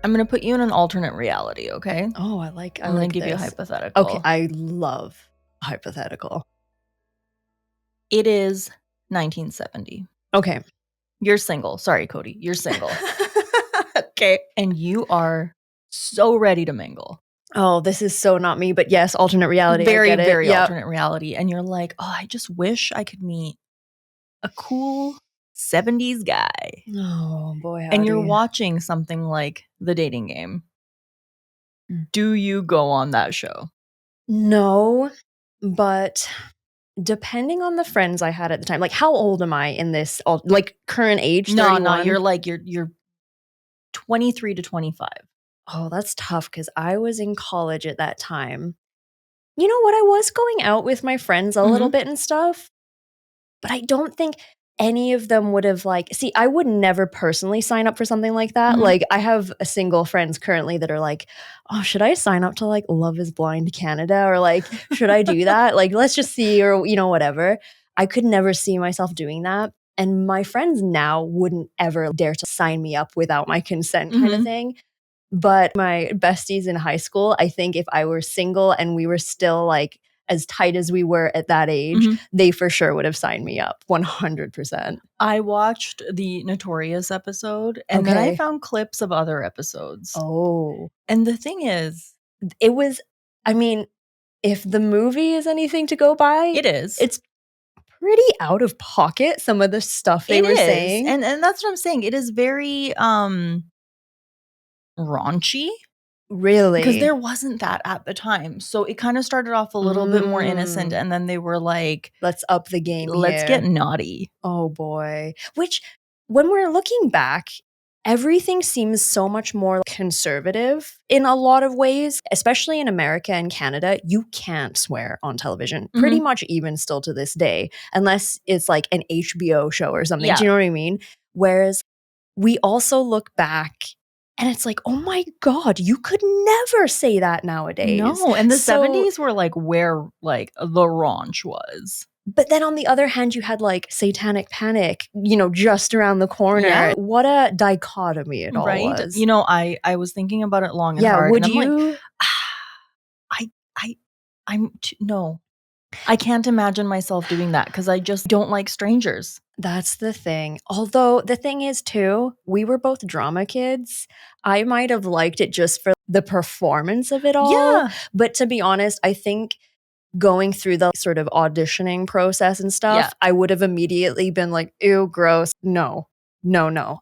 I'm going to put you in an alternate reality, okay? Oh, I like I'm going to give you a hypothetical. Okay, I love hypothetical. It is 1970. Okay. You're single. Sorry, Cody. You're single. Okay. And you are so ready to mingle. Oh, this is so not me, but yes, alternate reality. Very, I get it. very Yep. alternate reality. And you're like, oh, I just wish I could meet a cool 70s guy. Oh, boy. And you're watching something like The Dating Game. Do you go on that show? No, but depending on the friends I had at the time, like how old am I in this, like current age? 31? No, you're 23 to 25. Oh, that's tough because I was in college at that time. You know what? I was going out with my friends a little bit and stuff, but I don't think any of them would have I would never personally sign up for something like that. Like I have a single friends currently that are like, oh, should I sign up to like Love is Blind Canada? Or like, should I do that? Like, let's just see, or, whatever. I could never see myself doing that. And my friends now wouldn't ever dare to sign me up without my consent kind of thing. But my besties in high school, I think if I were single and we were still like as tight as we were at that age, they for sure would have signed me up 100%. I watched the Notorious episode and then I found clips of other episodes. Oh. And the thing is, it was, I mean, if the movie is anything to go by, it is. It's pretty out of pocket, some of the stuff they were saying. And that's what I'm saying. It is very raunchy. Really? Because there wasn't that at the time. So it kind of started off a little bit more innocent. And then they were like, let's up the game. Let's get naughty. Oh, boy. Which, when we're looking back, everything seems so much more conservative in a lot of ways, especially in America and Canada. You can't swear on television, pretty much even still to this day, unless it's like an HBO show or something. Yeah. Do you know what I mean? Whereas we also look back and it's like, oh my God, you could never say that nowadays. No, and the 70s were like where like the raunch was. But then on the other hand, you had like Satanic Panic, just around the corner. Yeah. What a dichotomy it all was. I was thinking about it long and hard. Would and I'm you? Like, no. I can't imagine myself doing that because I just don't like strangers. That's the thing. Although the thing is too, we were both drama kids. I might have liked it just for the performance of it all. Yeah. But to be honest, I think going through the sort of auditioning process and stuff, I would have immediately been like, ew, gross. No.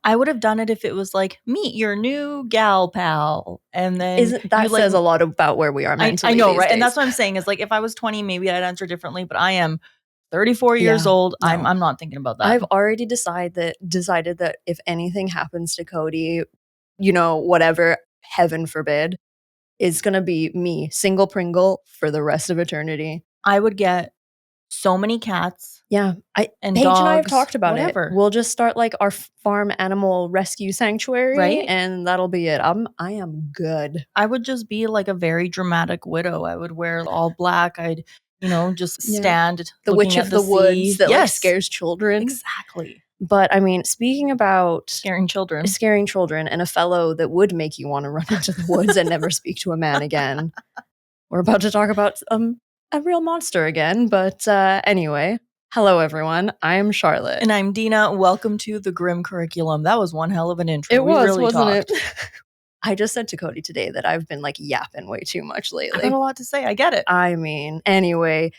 I would have done it if it was like, meet your new gal pal. And then that says a lot about where we are mentally. I know, these right? days. And that's what I'm saying is like, if I was 20, maybe I'd answer differently, but I am 34 years old. No. I'm not thinking about that. I've already decided that if anything happens to Cody, whatever, heaven forbid, is going to be me, single Pringle, for the rest of eternity. I would get so many cats. Yeah. And Paige dogs, and I have talked about it. We'll just start like our farm animal rescue sanctuary. Right. And that'll be it. I am good. I would just be like a very dramatic widow. I would wear all black. I'd, just stand. The witch of the woods that like scares children. Exactly. But I mean, speaking about scaring children and a fellow that would make you want to run into the woods and never speak to a man again. We're about to talk about a real monster again. But anyway, hello, everyone. I'm Charlotte. And I'm Dina. Welcome to the Grim Curriculum. That was one hell of an intro. It was, wasn't it? I just said to Cody today that I've been like yapping way too much lately. I got a lot to say. I get it. I mean, anyway,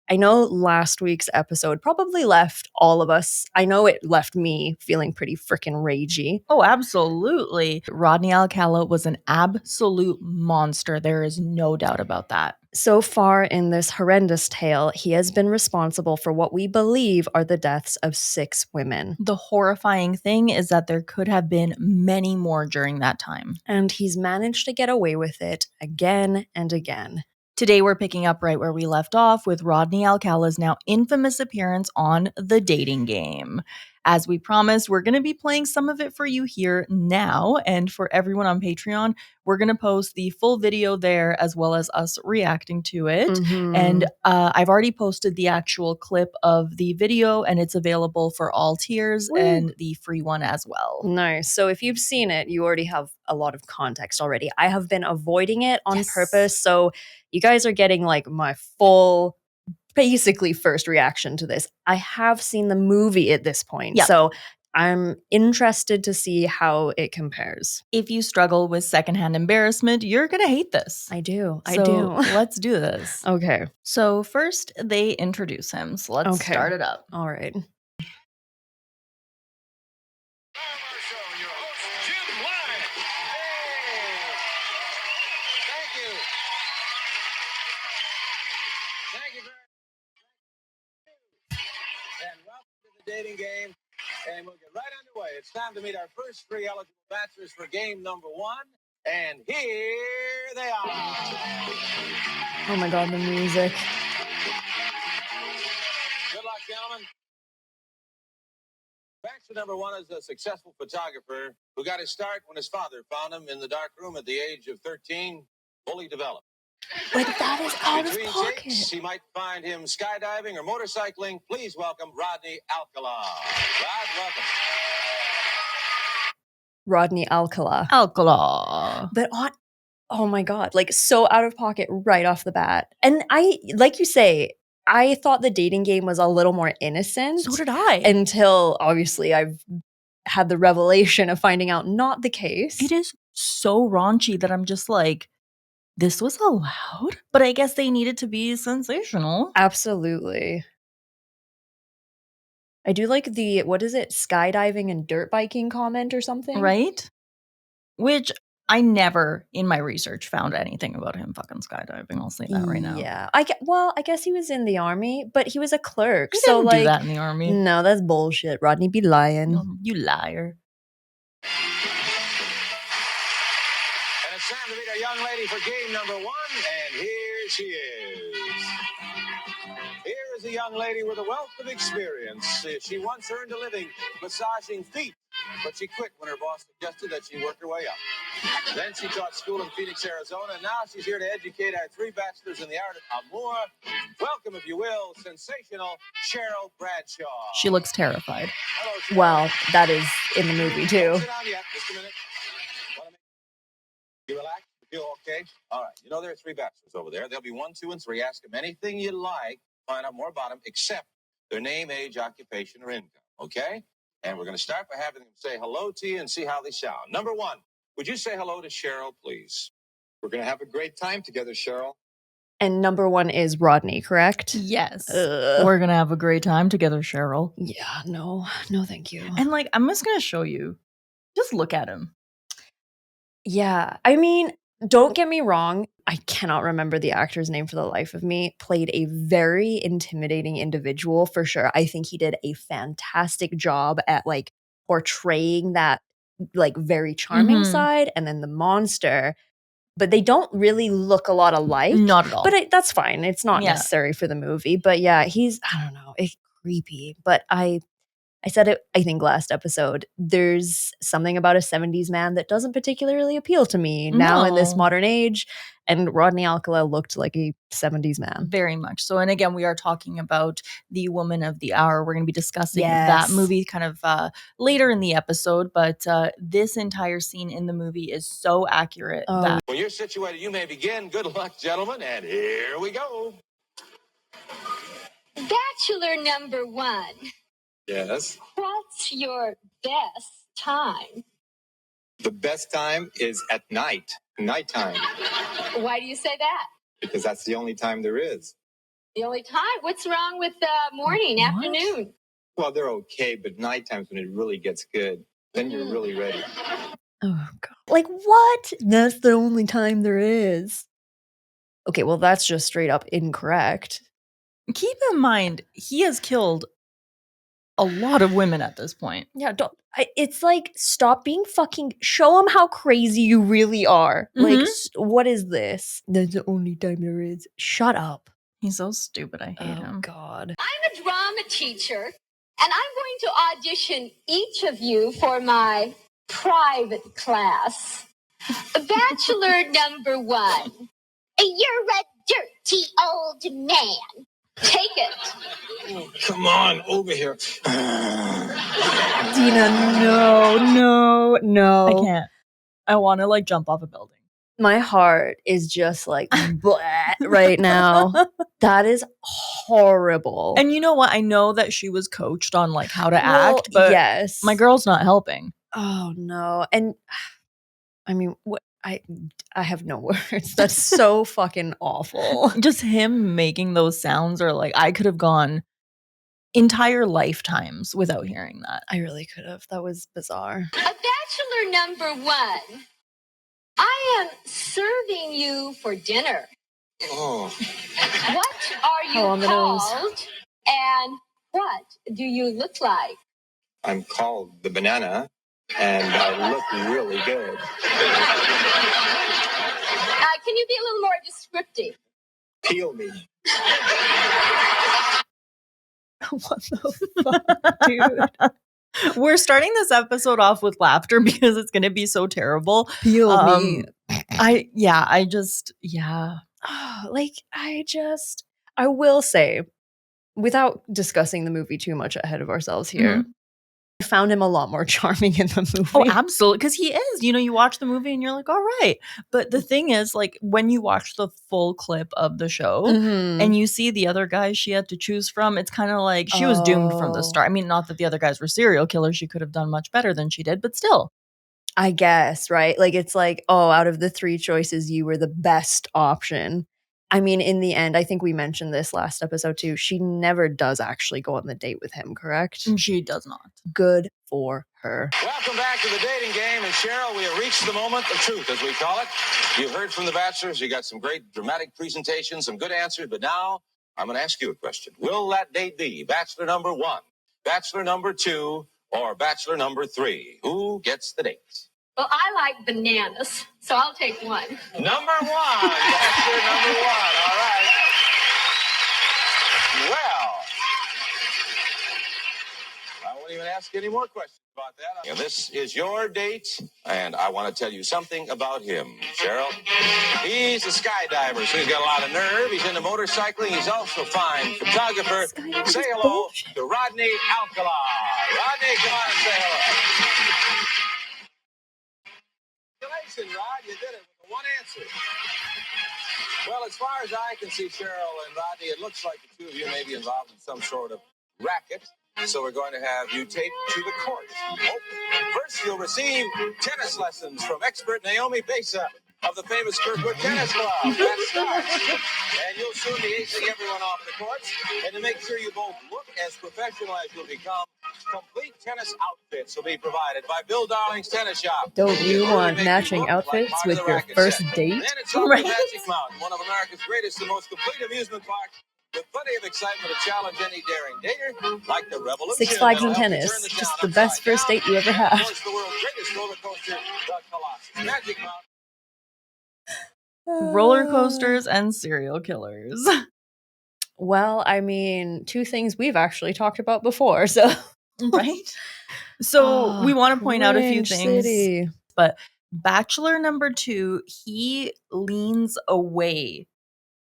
I know last week's episode probably left all of us, I know it left me feeling pretty freaking ragey. Oh, absolutely. Rodney Alcala was an absolute monster. There is no doubt about that. So far in this horrendous tale, he has been responsible for what we believe are the deaths of 6 women. The horrifying thing is that there could have been many more during that time. And he's managed to get away with it again and again. Today, we're picking up right where we left off with Rodney Alcala's now infamous appearance on The Dating Game. as we promised, we're going to be playing some of it for you here now. And for everyone on Patreon, we're going to post the full video there as well as us reacting to it. Mhm. And I've already posted the actual clip of the video, and it's available for all tiers Woo. and the free one as well. Nice. So if you've seen it, you already have a lot of context already. I have been avoiding it on purpose. So you guys are getting like my full, basically first reaction to this. I have seen the movie at this point. Yep. So I'm interested to see how it compares. If you struggle with secondhand embarrassment, you're going to hate this. I do. I So do. let's do this. Okay. So first they introduce him. So let's start it up. All right. Dating game, and we'll get right underway. It's time to meet our first three eligible bachelors for game number one, and here they are. Oh my God, the music. Good luck, gentlemen. Bachelor number one is a successful photographer who got his start when his father found him in the dark room at the age of 13, fully developed. Like, that is out Between of pocket. takes, he might find him skydiving or motorcycling. Please welcome Rodney Alcala. Rod, welcome. Rodney Alcala. Alcala. But oh my God, like so out of pocket right off the bat. And I, like you say, I thought the dating game was a little more innocent. So did I. Until obviously I've had the revelation of finding out not the case. It is so raunchy that I'm just like, this was allowed? But I guess they needed to be sensational. Absolutely. I do like the, what is it, skydiving and dirt biking comment or something? Right? Which I never, in my research, found anything about him fucking skydiving. I'll say that right now. Yeah. I guess he was in the army, but he was a clerk. He so didn't like, do that in the army. No, that's bullshit. Rodney be lying. You liar. And it's time to meet our young lady for game number one, and here she is. Here is a young lady with a wealth of experience. She once earned a living massaging feet, but she quit when her boss suggested that she work her way up. Then she taught school in Phoenix, Arizona, and now she's here to educate our three bachelors in the art of amour. Welcome, if you will, sensational Cheryl Bradshaw. She looks terrified. Hello, Cheryl. Well, that is in the movie too. Don't sit down yet. Just a minute. You relax? You feel okay? All right. You know there are three bachelors over there. There'll be 1, 2, and 3. Ask them anything you like. Find out more about them, except their name, age, occupation, or income. Okay? And we're going to start by having them say hello to you and see how they sound. Number one, would you say hello to Cheryl, please? We're going to have a great time together, Cheryl. And number one is Rodney, correct? Yes. Ugh. We're going to have a great time together, Cheryl. Yeah, no, thank you. And like, I'm just going to show you. Just look at him. Yeah, I mean, don't get me wrong. I cannot remember the actor's name for the life of me. Played a very intimidating individual for sure. I think he did a fantastic job at like portraying that like very charming side, and then the monster. But they don't really look a lot alike. Not at all. But that's fine. It's not necessary for the movie. But yeah, he's, I don't know, it's creepy. But I said it, I think, last episode. There's something about a 70s man that doesn't particularly appeal to me now in this No. modern age. And Rodney Alcala looked like a 70s man. Very much so. And again, we are talking about the woman of the hour. We're going to be discussing that movie kind of later in the episode. But this entire scene in the movie is so accurate. That When you're situated, you may begin. Good luck, gentlemen. And here we go. Bachelor number one. Yes. What's your best time? The best time is at night, nighttime, Why do you say that? because that's the only time there is. The only time? What's wrong with morning, What? afternoon? Well, they're okay, but nighttime's when it really gets good. Then you're really ready. Oh, God. Like, what? That's the only time there is. Okay, well, that's just straight up incorrect. keep in mind, he has killed a lot of women at this point. Yeah, it's like, stop being fucking, show them how crazy you really are. Like, what is this? That's the only time there is. Shut up. He's so stupid. I hate him. God. I'm a drama teacher, And I'm going to audition each of you for my private class. Bachelor number 1. You're a dirty old man. Take it. Oh, come on, over here. Dina, no. I can't. I want to like jump off a building. My heart is just like bleh right now. That is horrible. And you know what? I know that she was coached on like how to act, but yes, my girl's not helping. Oh no. And I mean, what I have no words. That's so fucking awful. Just him making those sounds, or like I could have gone entire lifetimes without hearing that. I really could have. That was bizarre. A bachelor number 1. I am serving you for dinner. Oh. What are you called? And what do you look like? I'm called the banana, and I look really good. Can you be a little more descriptive? Peel me. What the fuck, dude? We're starting this episode off with laughter because it's going to be so terrible. Peel me. I will say, without discussing the movie too much ahead of ourselves here, I found him a lot more charming in the movie. Oh, absolutely. Because he is. You know, you watch the movie and you're like, all right. But the thing is, like, when you watch the full clip of the show and you see the other guys she had to choose from, it's kind of like she was doomed from the start. I mean, not that the other guys were serial killers. She could have done much better than she did, but still. I guess, right? Like, it's like, oh, out of the 3 choices, you were the best option. I mean, in the end, I think we mentioned this last episode too. She never does actually go on the date with him, correct? She does not. Good for her. Welcome back to the dating game. And Cheryl, we have reached the moment of truth, as we call it. You've heard from the bachelors. You got some great dramatic presentations, some good answers. But now I'm going to ask you a question. Will that date be bachelor number 1, bachelor number 2, or bachelor number 3? Who gets the date? Well, I like bananas, so I'll take 1. Number 1. Bachelor number 1. All right. Well, I won't even ask any more questions about that. And this is your date, and I want to tell you something about him, Cheryl. He's a skydiver, so he's got a lot of nerve. He's into motorcycling. He's also a fine photographer. Say hello to Rodney Alcala. Rodney, come on and say hello. Congratulations, Rod. You did it with the one answer. Well, as far as I can see, Cheryl and Rodney, it looks like the two of you may be involved in some sort of racket. So we're going to have you taped to the court. Oh, first, you'll receive tennis lessons from expert Naomi Besa of the famous Kirkwood Tennis Club. That starts. And you'll soon be acing everyone off the courts. And to make sure you both look as professional as you'll become, complete tennis outfits will be provided by Bill Darling's Tennis Shop. Don't you want matching outfits with your first date? Then it's off to Magic Mountain, one of America's greatest and most complete amusement parks, with plenty of excitement to challenge any daring dater, like the Revolution. 6 Flags and tennis, just the best first date you ever had. Of course, the world's greatest roller coaster, the Colossus. Magic Mountain. Roller coasters and serial killers. Well, I mean, 2 things we've actually talked about before, so. Right? So we want to point out a few things. City. But bachelor number 2, he leans away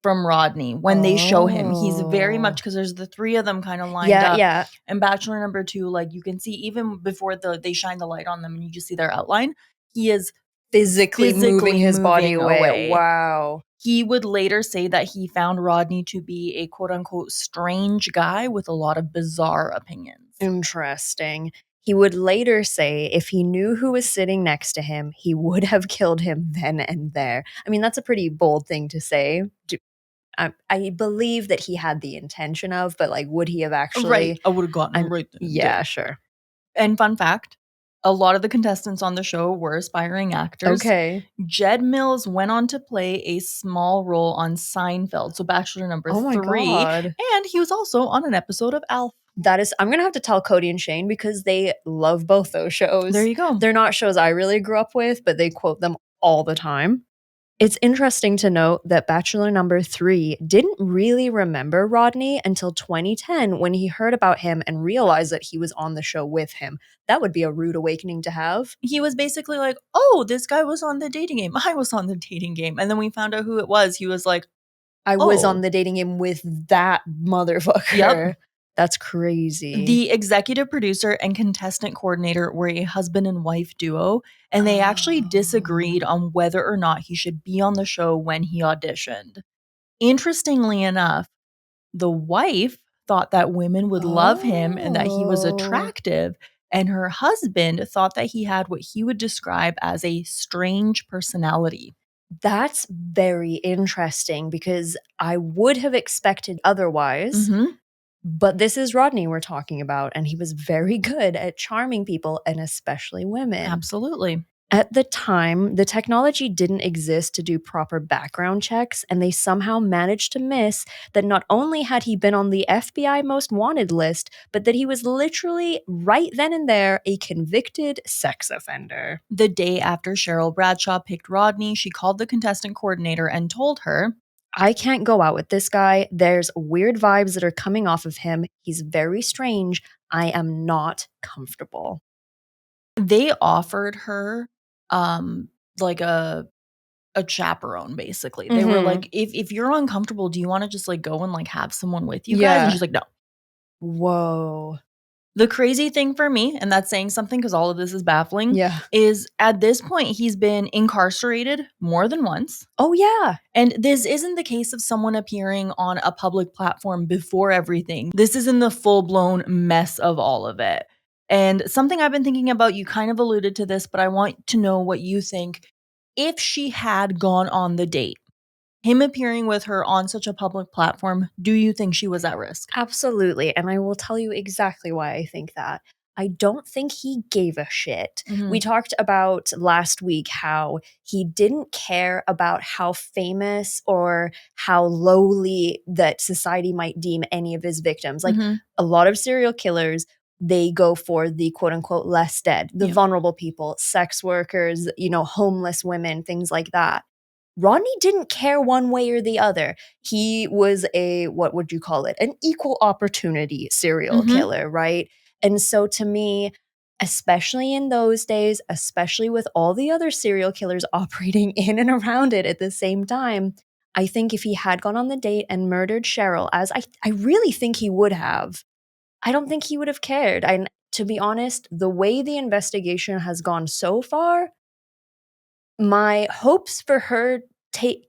from Rodney when they show him. He's very much, because there's the 3 of them kind of lined up. Yeah. And bachelor number 2, like you can see even before they shine the light on them and you just see their outline, he is physically moving his body away. away. Wow. He would later say that he found Rodney to be a quote-unquote strange guy with a lot of bizarre opinions. Interesting. He would later say if he knew who was sitting next to him, he would have killed him then and there. I mean, that's a pretty bold thing to say. I believe that he had the intention of, but like, would he have actually? Right. I would have gotten him right then. Yeah, sure. And fun fact, a lot of the contestants on the show were aspiring actors. Okay. Jed Mills went on to play a small role on Seinfeld, so bachelor number 3. God. And he was also on an episode of Alf. I'm going to have to tell Cody and Shane because they love both those shows. There you go. They're not shows I really grew up with, but they quote them all the time. It's interesting to note that Bachelor number 3 didn't really remember Rodney until 2010 when he heard about him and realized that he was on the show with him. That would be a rude awakening to have. He was basically like, oh, this guy was on the dating game. I was on the dating game. And then we found out who it was. He was like, I was on the dating game with that motherfucker. Yep. That's crazy. The executive producer and contestant coordinator were a husband and wife duo, and they actually disagreed on whether or not he should be on the show when he auditioned. Interestingly enough, the wife thought that women would love him and that he was attractive, and her husband thought that he had what he would describe as a strange personality. That's very interesting because I would have expected otherwise. Mm-hmm. But this is Rodney we're talking about, and he was very good at charming people and especially women. Absolutely. At the time, the technology didn't exist to do proper background checks, and they somehow managed to miss that not only had he been on the FBI Most Wanted list, but that he was literally right then and there a convicted sex offender. The day after Cheryl Bradshaw picked Rodney, she called the contestant coordinator and told her, I can't go out with this guy. There's weird vibes that are coming off of him. He's very strange. I am not comfortable. They offered her like a chaperone, basically. They were like, if you're uncomfortable, do you want to just like go and like have someone with you guys? And she's like, no. Whoa. The crazy thing for me, and that's saying something because all of this is baffling, is at this point, he's been incarcerated more than once. Oh, yeah. And this isn't the case of someone appearing on a public platform before everything. This is in the full-blown mess of all of it. And something I've been thinking about, you kind of alluded to this, but I want to know what you think. If she had gone on the date, him appearing with her on such a public platform, do you think she was at risk? Absolutely. And I will tell you exactly why I think that. I don't think he gave a shit. We talked about last week how he didn't care about how famous or how lowly that society might deem any of his victims. Like a lot of serial killers, they go for the quote unquote less dead, the vulnerable people, sex workers, homeless women, things like that. Rodney didn't care one way or the other. He was what would you call it? An equal opportunity serial killer, right? And so to me, especially in those days, especially with all the other serial killers operating in and around it at the same time, I think if he had gone on the date and murdered Cheryl, as I really think he would have, I don't think he would have cared. And to be honest, the way the investigation has gone so far, my hopes for her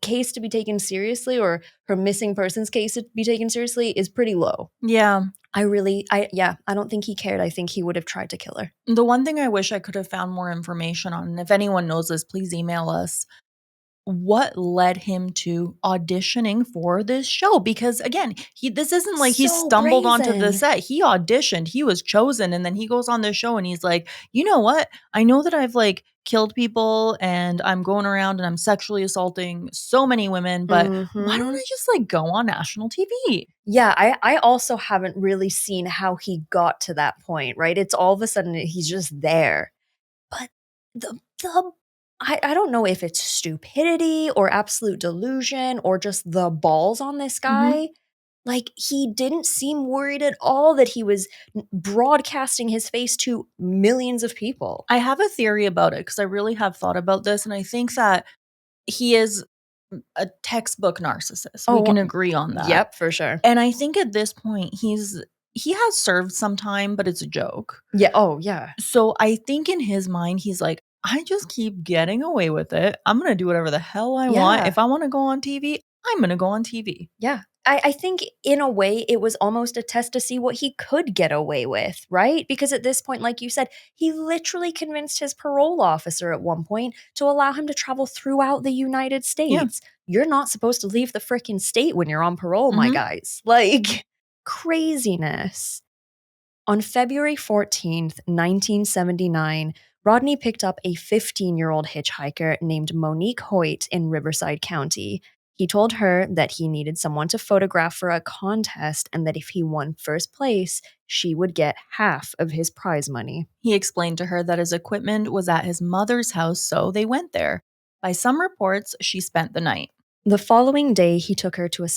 case to be taken seriously or her missing persons case to be taken seriously is pretty low. Yeah. I don't think he cared. I think he would have tried to kill her. The one thing I wish I could have found more information on, and if anyone knows this, please email us, what led him to auditioning for this show? Because again, this isn't like he stumbled onto the set. He auditioned, he was chosen, and then he goes on this show and he's like, you know what? I know that I've like killed people and I'm going around and I'm sexually assaulting so many women, but why don't I just like go on national TV? Yeah, I also haven't really seen how he got to that point, right? It's all of a sudden he's just there. But I don't know if it's stupidity or absolute delusion or just the balls on this guy. Like, he didn't seem worried at all that he was broadcasting his face to millions of people. I have a theory about it because I really have thought about this, and I think that he is a textbook narcissist. We can agree on that. Yep, for sure. And I think at this point, he has served some time, but it's a joke. Yeah. Oh, yeah. So I think in his mind, he's like, I just keep getting away with it. I'm going to do whatever the hell I want. If I want to go on TV, I'm going to go on TV. Yeah. I think in a way it was almost a test to see what he could get away with, right? Because at this point, like you said, he literally convinced his parole officer at one point to allow him to travel throughout the United States. You're not supposed to leave the freaking state when you're on parole, my guys. Like, craziness. On February 14th, 1979, Rodney picked up a 15-year-old hitchhiker named Monique Hoyt in Riverside County. He told her that he needed someone to photograph for a contest and that if he won first place, she would get half of his prize money. He explained to her that his equipment was at his mother's house, so they went there. By some reports, she spent the night. The following day, he took her to a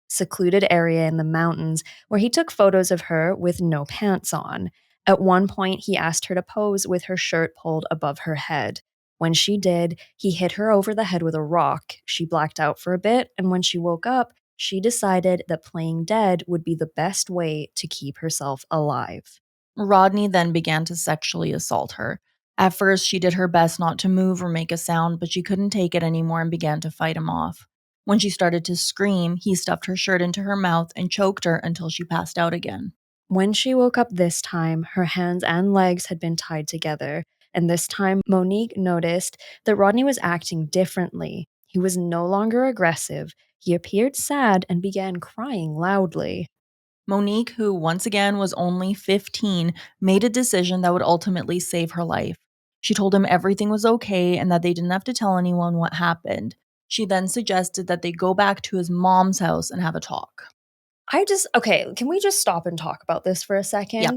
secluded area in the mountains where he took photos of her with no pants on. At one point, he asked her to pose with her shirt pulled above her head. When she did, he hit her over the head with a rock. She blacked out for a bit, and when she woke up, she decided that playing dead would be the best way to keep herself alive. Rodney then began to sexually assault her. At first, she did her best not to move or make a sound, but she couldn't take it anymore and began to fight him off. When she started to scream, he stuffed her shirt into her mouth and choked her until she passed out again. When she woke up this time, her hands and legs had been tied together, and this time Monique noticed that Rodney was acting differently. He was no longer aggressive. He appeared sad and began crying loudly. Monique, who once again was only 15, made a decision that would ultimately save her life. She told him everything was okay and that they didn't have to tell anyone what happened. She then suggested that they go back to his mom's house and have a talk. Okay, can we just stop and talk about this for a second? Yeah.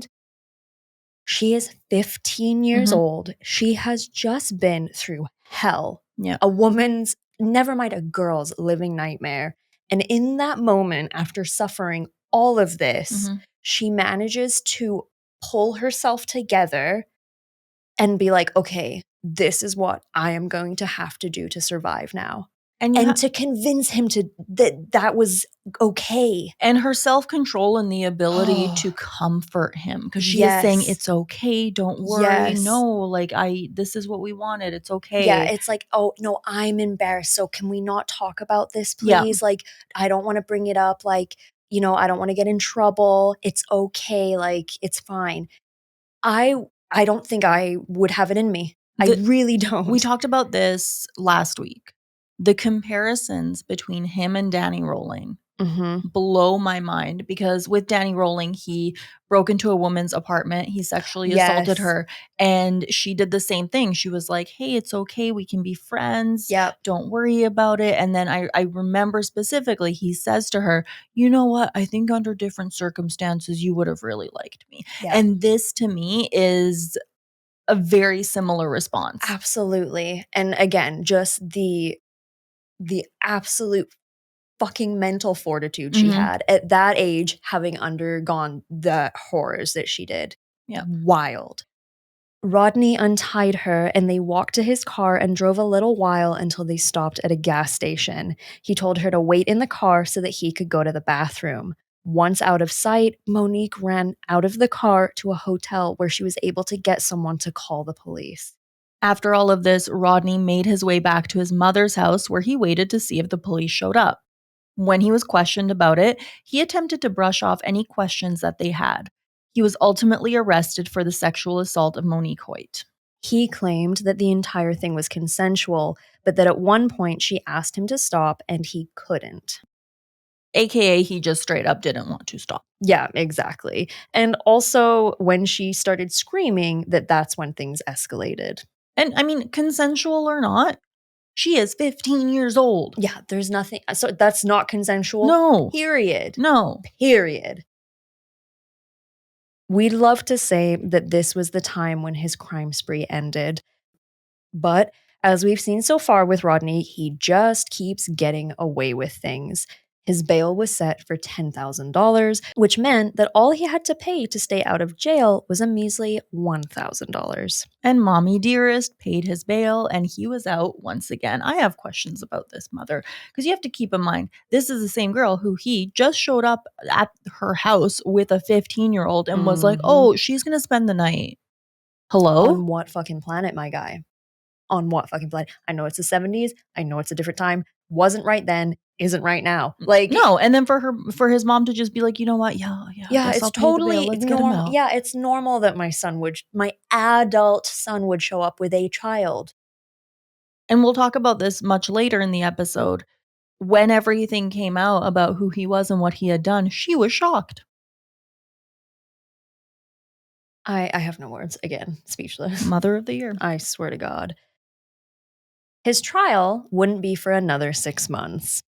She is 15 years old. She has just been through hell. Yeah. A woman's, never mind a girl's, living nightmare. And in that moment, after suffering all of this, she manages to pull herself together and be like, okay, this is what I am going to have to do to survive now. And to convince him that was okay. And her self-control and the ability to comfort him. Because she is saying, it's okay, don't worry. No, this is what we wanted. It's okay. Yeah, it's like, oh, no, I'm embarrassed. So can we not talk about this, please? Yeah. I don't want to bring it up. I don't want to get in trouble. It's okay. It's fine. I don't think I would have it in me. I really don't. We talked about this last week. The comparisons between him and Danny Rolling blow my mind, because with Danny Rolling, he broke into a woman's apartment. He sexually assaulted her, and she did the same thing. She was like, hey, it's okay. We can be friends. Yep. Don't worry about it. And then I remember specifically, he says to her, you know what? I think under different circumstances, you would have really liked me. Yep. And this to me is a very similar response. Absolutely. And again, just the absolute fucking mental fortitude she had at that age, having undergone the horrors that she did. Yeah. Wild. Rodney untied her and they walked to his car and drove a little while until they stopped at a gas station. He told her to wait in the car so that he could go to the bathroom. Once out of sight, Monique ran out of the car to a hotel where she was able to get someone to call the police. After all of this, Rodney made his way back to his mother's house, where he waited to see if the police showed up. When he was questioned about it, he attempted to brush off any questions that they had. He was ultimately arrested for the sexual assault of Monique Hoyt. He claimed that the entire thing was consensual, but that at one point she asked him to stop and he couldn't. AKA, he just straight up didn't want to stop. Yeah, exactly. And also, when she started screaming, that's when things escalated. And I mean, consensual or not, she is 15 years old. Yeah, there's nothing. So that's not consensual? No. Period. No. Period. We'd love to say that this was the time when his crime spree ended. But as we've seen so far with Rodney, he just keeps getting away with things. His bail was set for $10,000, which meant that all he had to pay to stay out of jail was a measly $1,000. And Mommy Dearest paid his bail, and he was out once again. I have questions about this mother, because you have to keep in mind, this is the same girl who he just showed up at her house with a 15-year-old and was like, oh, she's going to spend the night. Hello? On what fucking planet, my guy? On what fucking planet? I know it's the 70s. I know it's a different time. Wasn't right then. Isn't right now. No, and then for his mom to just be like, you know what? Yeah, it's totally normal. Yeah, it's normal that my adult son would show up with a child. And we'll talk about this much later in the episode. When everything came out about who he was and what he had done, she was shocked. I have no words. Again, speechless. Mother of the year. I swear to God. His trial wouldn't be for another 6 months.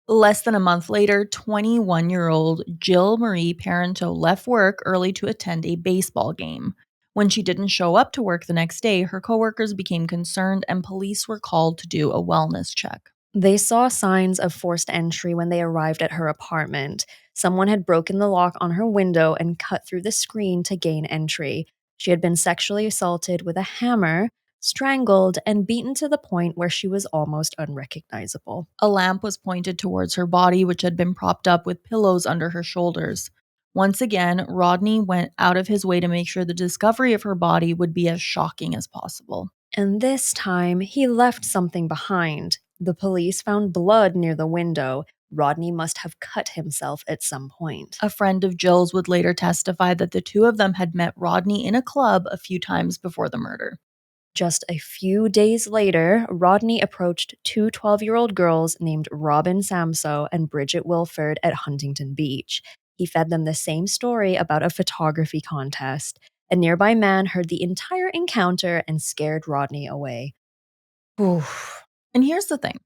Less than a month later, 21-year-old Jill Marie Parenteau left work early to attend a baseball game. When she didn't show up to work the next day, her coworkers became concerned and police were called to do a wellness check. They saw signs of forced entry when they arrived at her apartment. Someone had broken the lock on her window and cut through the screen to gain entry. She had been sexually assaulted with a hammer, strangled, and beaten to the point where she was almost unrecognizable. A lamp was pointed towards her body, which had been propped up with pillows under her shoulders. Once again, Rodney went out of his way to make sure the discovery of her body would be as shocking as possible. And this time, he left something behind. The police found blood near the window. Rodney must have cut himself at some point. A friend of Jill's would later testify that the two of them had met Rodney in a club a few times before the murder. Just a few days later, Rodney approached two 12-year-old girls named Robin Samso and Bridget Wilford at Huntington Beach. He fed them the same story about a photography contest. A nearby man heard the entire encounter and scared Rodney away. Oof. And here's the thing.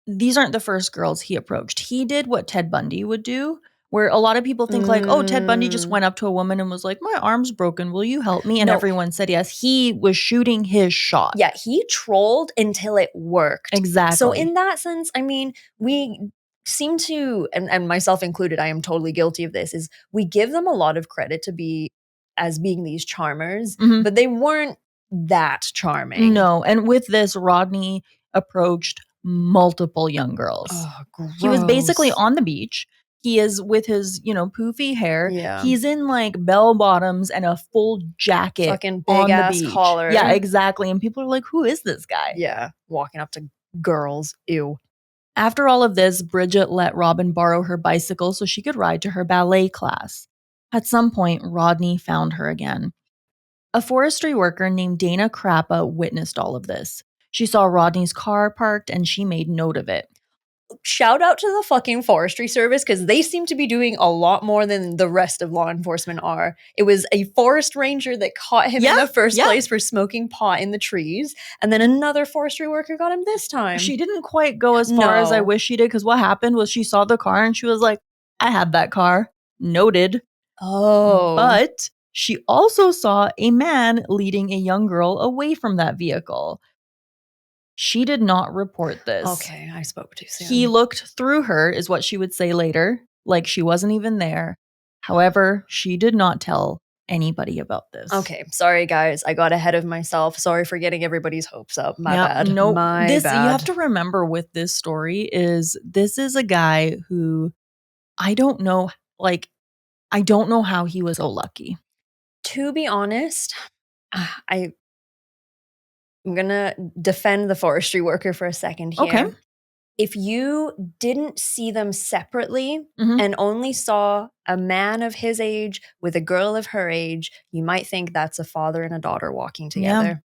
These aren't the first girls he approached. He did what Ted Bundy would do, where a lot of people think like, oh, Ted Bundy just went up to a woman and was like, my arm's broken, will you help me? And everyone said yes. He was shooting his shot. Yeah, he trolled until it worked. Exactly. So in that sense, I mean, we seem to, and myself included, I am totally guilty of this, is we give them a lot of credit to be as being these charmers, but they weren't that charming. No, and with this, Rodney approached multiple young girls. Oh, gross. He was basically on the beach. He is with his, poofy hair. Yeah. He's in like bell bottoms and a full jacket. Fucking big ass collar. Yeah, exactly. And people are like, who is this guy? Yeah, walking up to girls. Ew. After all of this, Bridget let Robin borrow her bicycle so she could ride to her ballet class. At some point, Rodney found her again. A forestry worker named Dana Crappa witnessed all of this. She saw Rodney's car parked and she made note of it. Shout out to the fucking forestry service because they seem to be doing a lot more than the rest of law enforcement are. It was a forest ranger that caught him in the first place for smoking pot in the trees, and then another forestry worker got him this time. She didn't quite go as far as I wish she did, because what happened was she saw the car and she was like, I have that car. Noted. Oh. But she also saw a man leading a young girl away from that vehicle. She did not report this. Okay, I spoke too soon. He looked through her, is what she would say later, like she wasn't even there. However, she did not tell anybody about this. Okay, sorry guys, I got ahead of myself. Sorry for getting everybody's hopes up. My bad. No, My bad. You have to remember with this story is this is a guy who I don't know how he was so lucky. To be honest, I'm going to defend the forestry worker for a second here. Okay. If you didn't see them separately and only saw a man of his age with a girl of her age, you might think that's a father and a daughter walking together. Yeah.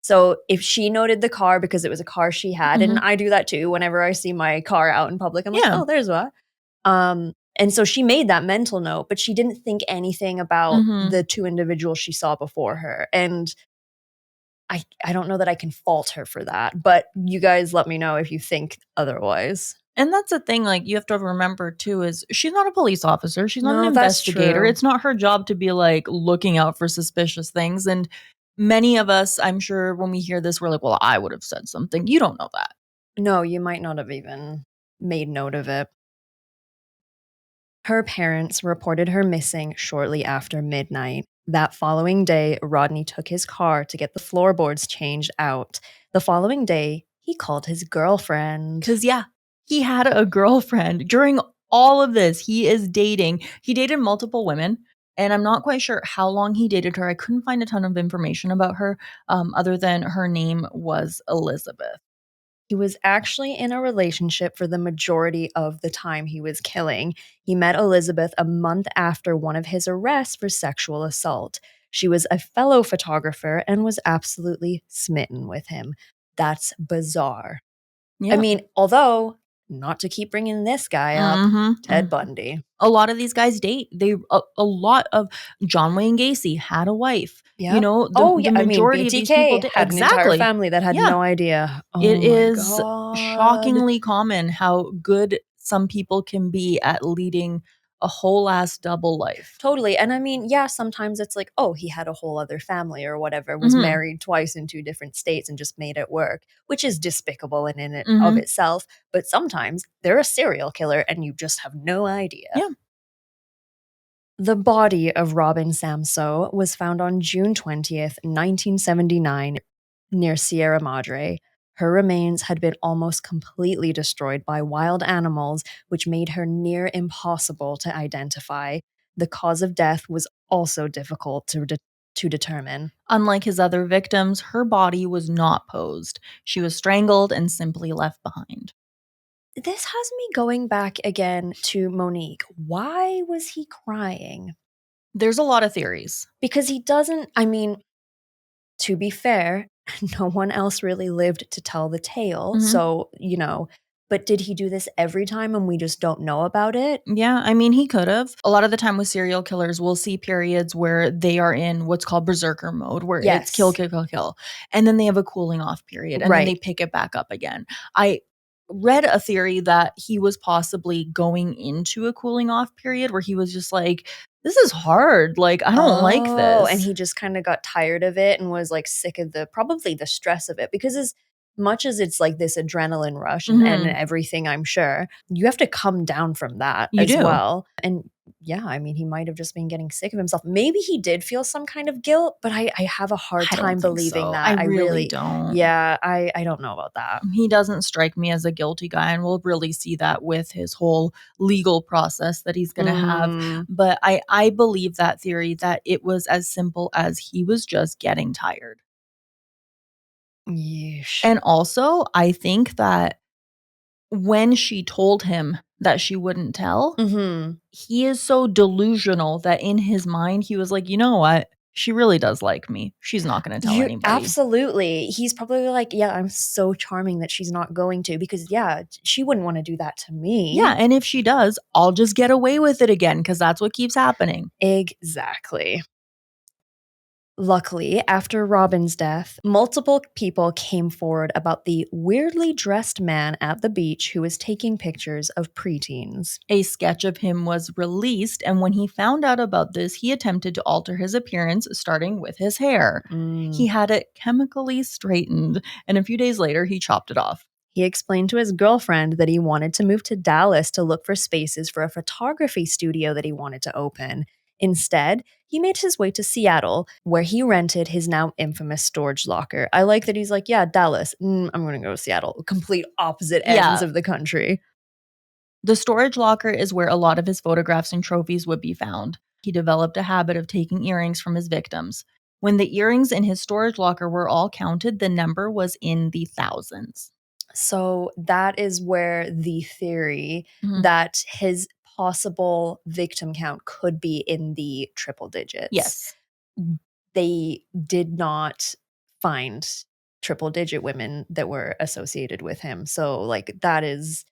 So if she noted the car because it was a car she had, and I do that too whenever I see my car out in public, I'm like, oh, there's what. And so she made that mental note, but she didn't think anything about the two individuals she saw before her. And I don't know that I can fault her for that, but you guys let me know if you think otherwise. And that's the thing, like, you have to remember too, is she's not a police officer. She's not an investigator. It's not her job to be like looking out for suspicious things. And many of us, I'm sure when we hear this, we're like, well, I would have said something. You don't know that. No, you might not have even made note of it. Her parents reported her missing shortly after midnight. That following day, Rodney took his car to get the floorboards changed out. The following day, he called his girlfriend. Because, he had a girlfriend. During all of this, he is dating. He dated multiple women, and I'm not quite sure how long he dated her. I couldn't find a ton of information about her, other than her name was Elizabeth. He was actually in a relationship for the majority of the time he was killing. He met Elizabeth a month after one of his arrests for sexual assault. She was a fellow photographer and was absolutely smitten with him. That's bizarre. Yep. I mean, although, not to keep bringing this guy up, Ted Bundy. A lot of these guys date. A lot of John Wayne Gacy had a wife. Yep. You know, the majority of these people had an entire family that had no idea. It is shockingly common how good some people can be at leading a whole ass double life. Totally. And I mean, yeah, sometimes it's like, oh, he had a whole other family or whatever, was married twice in 2 different states and just made it work, which is despicable in and of itself. But sometimes they're a serial killer and you just have no idea. Yeah. The body of Robin Samso was found on June 20th, 1979, near Sierra Madre. Her remains had been almost completely destroyed by wild animals, which made her near impossible to identify. The cause of death was also difficult to determine. Unlike his other victims, her body was not posed. She was strangled and simply left behind. This has me going back again to Monique. Why was he crying? There's a lot of theories. Because he doesn't, I mean, to be fair, no one else really lived to tell the tale. So, you know, but did he do this every time and we just don't know about it? Yeah, I mean, he could have. A lot of the time with serial killers, we'll see periods where they are in what's called berserker mode, where it's kill, kill, kill, kill. And then they have a cooling off period and then they pick it back up again. I read a theory that he was possibly going into a cooling off period where he was just like, this is hard. Like, I don't like this. And he just kind of got tired of it and was like sick of probably the stress of it. Because as much as it's like this adrenaline rush and everything, I'm sure, you have to come down from that as well. And yeah, I mean, he might have just been getting sick of himself. Maybe he did feel some kind of guilt, but I have a hard time believing that. I really don't. Yeah, I don't know about that. He doesn't strike me as a guilty guy, and we'll really see that with his whole legal process that he's going to have. But I believe that theory that it was as simple as he was just getting tired. Yeesh. And also, I think that when she told him that she wouldn't tell, he is so delusional that in his mind, he was like, you know what? She really does like me. She's not going to tell anybody. Absolutely. He's probably like, yeah, I'm so charming that she's not going to, because yeah, she wouldn't want to do that to me. Yeah, and if she does, I'll just get away with it again because that's what keeps happening. Exactly. Luckily, after Robin's death, multiple people came forward about the weirdly dressed man at the beach who was taking pictures of preteens. A sketch of him was released, and when he found out about this, he attempted to alter his appearance, starting with his hair. He had it chemically straightened, and a few days later, he chopped it off. He explained to his girlfriend that he wanted to move to Dallas to look for spaces for a photography studio that he wanted to open. Instead, he made his way to Seattle, where he rented his now infamous storage locker. I like that he's like, yeah, Dallas, I'm going to go to Seattle. Complete opposite ends of the country. The storage locker is where a lot of his photographs and trophies would be found. He developed a habit of taking earrings from his victims. When the earrings in his storage locker were all counted, the number was in the thousands. So that is where the theory that his possible victim count could be in the triple digits. Yes. They did not find triple digit women that were associated with him. So like there's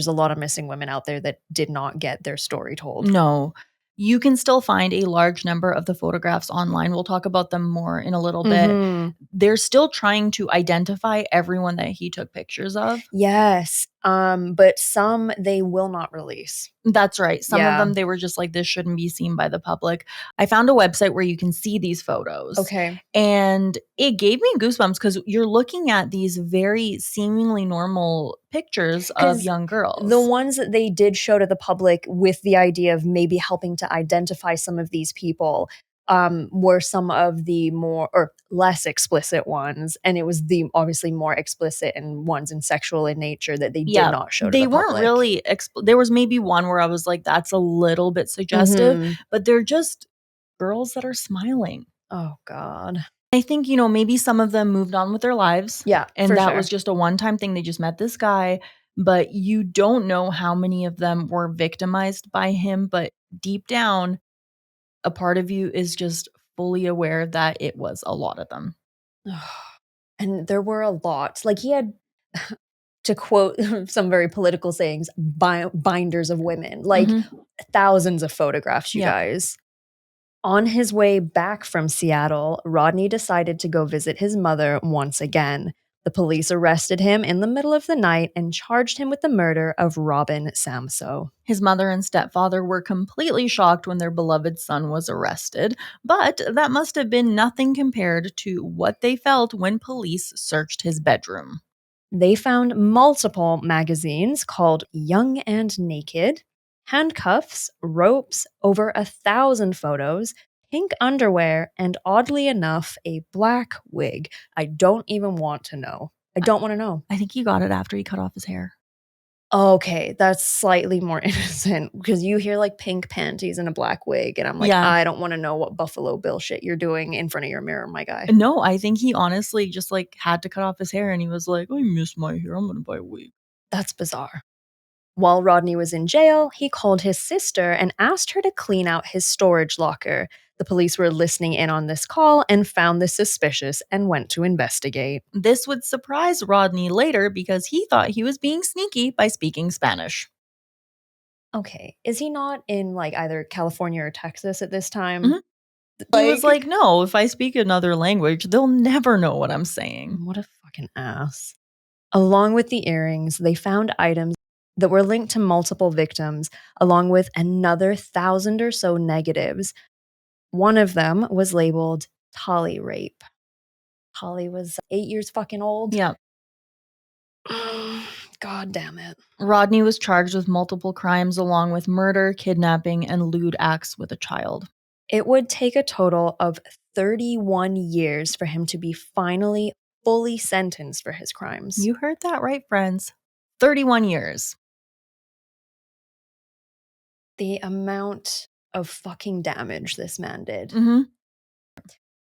a lot of missing women out there that did not get their story told. No. You can still find a large number of the photographs online. We'll talk about them more in a little bit. They're still trying to identify everyone that he took pictures of. Yes. But some they will not release. That's right. Some of them, they were just like, this shouldn't be seen by the public. I found a website where you can see these photos. Okay. And it gave me goosebumps because you're looking at these very seemingly normal pictures of young girls. The ones that they did show to the public with the idea of maybe helping to identify some of these people were some of the more or less explicit ones, and it was the obviously more explicit and ones and sexual in nature that they did not show to the public. They weren't really there was maybe one where I was like, that's a little bit suggestive, but they're just girls that are smiling. Oh God. I think, maybe some of them moved on with their lives. Yeah. And that was just a one-time thing. They just met this guy, but you don't know how many of them were victimized by him, but deep down, a part of you is just fully aware that it was a lot of them. And there were a lot. Like he had, to quote some very political sayings, binders of women, like thousands of photographs, you guys. On his way back from Seattle, Rodney decided to go visit his mother once again. The police arrested him in the middle of the night and charged him with the murder of Robin Samso. His mother and stepfather were completely shocked when their beloved son was arrested, but that must have been nothing compared to what they felt when police searched his bedroom. They found multiple magazines called Young and Naked, handcuffs, ropes, over 1,000 photos, pink underwear, and oddly enough, a black wig. I don't even want to know. I don't want to know. I think he got it after he cut off his hair. Okay, that's slightly more innocent because you hear like pink panties and a black wig, and I'm like, Yeah. I don't want to know what Buffalo Bill shit you're doing in front of your mirror, my guy. No, I think he honestly just like had to cut off his hair and he was like, I miss my hair. I'm going to buy a wig. That's bizarre. While Rodney was in jail, he called his sister and asked her to clean out his storage locker. The police were listening in on this call and found this suspicious and went to investigate. This would surprise Rodney later because he thought he was being sneaky by speaking Spanish. Okay, is he not in like either California or Texas at this time? Mm-hmm. He was like, no, if I speak another language, they'll never know what I'm saying. What a fucking ass. Along with the earrings, they found items that were linked to multiple victims, along with another 1,000 or so negatives. One of them was labeled Tolly rape. Tolly was 8 years fucking old. Yeah. God damn it. Rodney was charged with multiple crimes along with murder, kidnapping, and lewd acts with a child. It would take a total of 31 years for him to be finally fully sentenced for his crimes. You heard that right, friends. 31 years. The amount of fucking damage this man did. Mm-hmm.